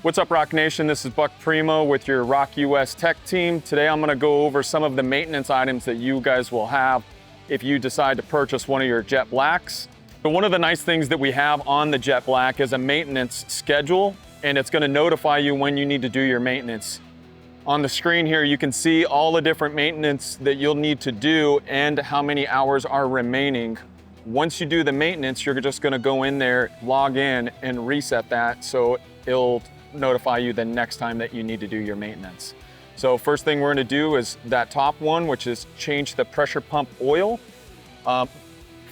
What's up, ROQ Nation? This is Buck Primo with your ROQ US tech team. Today I'm gonna go over some of the maintenance items that you guys will have if you decide to purchase one of your Jet Blacks. But one of the nice things that we have on the Jet Black is a maintenance schedule, and it's gonna notify you when you need to do your maintenance. On the screen here, you can see all the different maintenance that you'll need to do and how many hours are remaining. Once you do the maintenance, you're just gonna go in there, log in, and reset that so it'll notify you the next time that you need to do your maintenance. So first thing we're gonna do is that top one, which is change the pressure pump oil.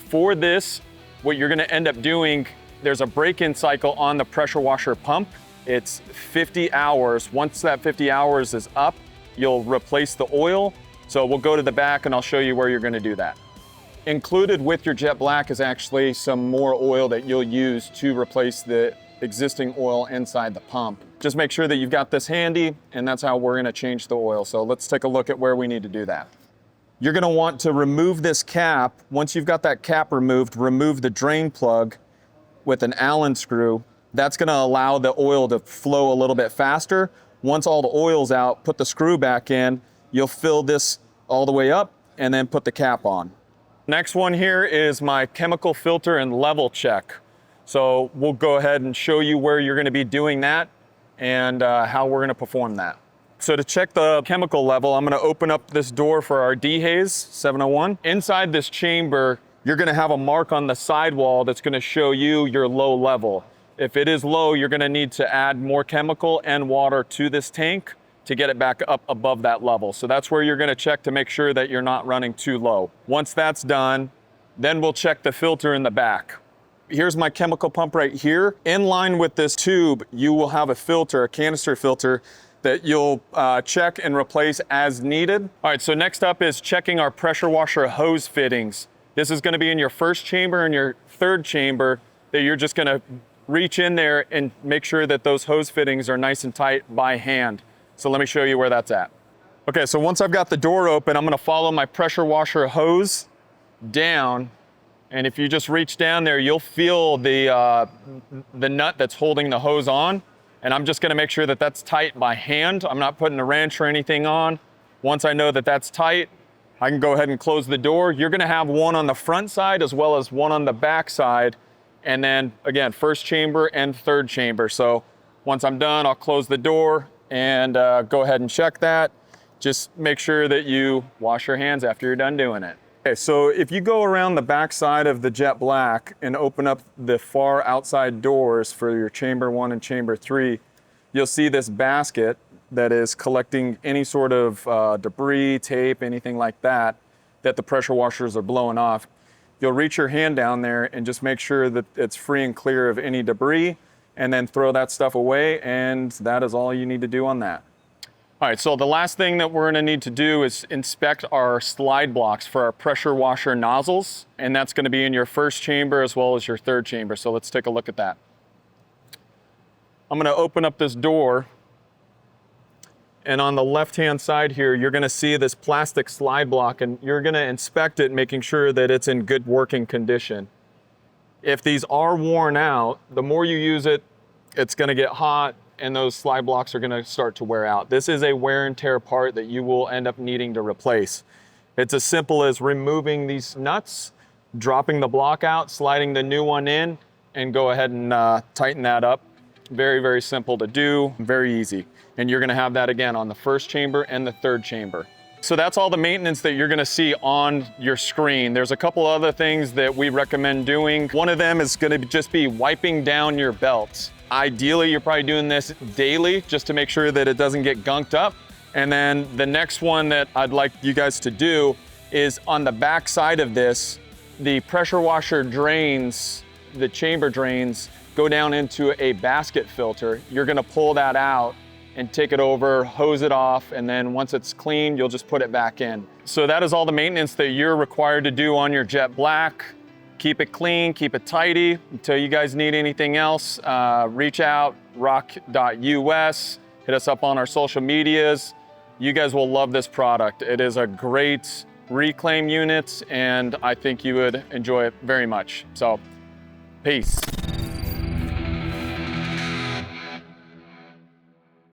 For this, what you're gonna end up doing, there's a break-in cycle on the pressure washer pump. It's 50 hours. Once that 50 hours is up, you'll replace the oil. So we'll go to the back and I'll show you where you're gonna do that. Included with your Jet Black is actually some more oil that you'll use to replace the existing oil inside the pump. Just make sure that you've got this handy, and that's how we're gonna change the oil. So let's take a look at where we need to do that. You're gonna want to remove this cap. Once you've got that cap removed, remove the drain plug with an Allen screw. That's gonna allow the oil to flow a little bit faster. Once all the oil's out, put the screw back in. You'll fill this all the way up and then put the cap on. Next one here is my chemical filter and level check. So we'll go ahead and show you where you're gonna be doing that and how we're gonna perform that. So to check the chemical level, I'm gonna open up this door for our D-Haze 701. Inside this chamber, you're gonna have a mark on the sidewall that's gonna show you your low level. If it is low, you're gonna need to add more chemical and water to this tank to get it back up above that level. So that's where you're gonna check to make sure that you're not running too low. Once that's done, then we'll check the filter in the back. Here's my chemical pump right here. In line with this tube, you will have a filter, a canister filter, that you'll check and replace as needed. All right, so next up is checking our pressure washer hose fittings. This is gonna be in your first chamber and your third chamber that you're just gonna reach in there and make sure that those hose fittings are nice and tight by hand. So let me show you where that's at. Okay, so once I've got the door open, I'm gonna follow my pressure washer hose down. And if you just reach down there, you'll feel the nut that's holding the hose on. And I'm just gonna make sure that that's tight by hand. I'm not putting a wrench or anything on. Once I know that that's tight, I can go ahead and close the door. You're gonna have one on the front side as well as one on the back side. And then again, first chamber and third chamber. So once I'm done, I'll close the door and go ahead and check that. Just make sure that you wash your hands after you're done doing it. Okay, so if you go around the back side of the Jet Black and open up the far outside doors for your chamber 1 and chamber 3, you'll see this basket that is collecting any sort of debris, tape, anything like that, that the pressure washers are blowing off. You'll reach your hand down there and just make sure that it's free and clear of any debris, and then throw that stuff away, and that is all you need to do on that. All right, so the last thing that we're gonna need to do is inspect our slide blocks for our pressure washer nozzles, and that's gonna be in your first chamber as well as your third chamber. So let's take a look at that. I'm gonna open up this door, and on the left-hand side here, you're gonna see this plastic slide block, and you're gonna inspect it, making sure that it's in good working condition. If these are worn out, the more you use it, it's gonna get hot, and those slide blocks are gonna start to wear out. This is a wear and tear part that you will end up needing to replace. It's as simple as removing these nuts, dropping the block out, sliding the new one in, and go ahead and tighten that up. Very, very simple to do, very easy. And you're gonna have that again on the first chamber and the third chamber. So that's all the maintenance that you're gonna see on your screen. There's a couple other things that we recommend doing. One of them is gonna just be wiping down your belts. Ideally, you're probably doing this daily just to make sure that it doesn't get gunked up. And then the next one that I'd like you guys to do is on the back side of this, the pressure washer drains, the chamber drains, go down into a basket filter. You're gonna pull that out and take it over, hose it off, and then once it's clean, you'll just put it back in. So that is all the maintenance that you're required to do on your Jet Black. Keep it clean, keep it tidy. Until you guys need anything else, reach out, roq.us, hit us up on our social medias. You guys will love this product. It is a great reclaim unit, and I think you would enjoy it very much. So, peace.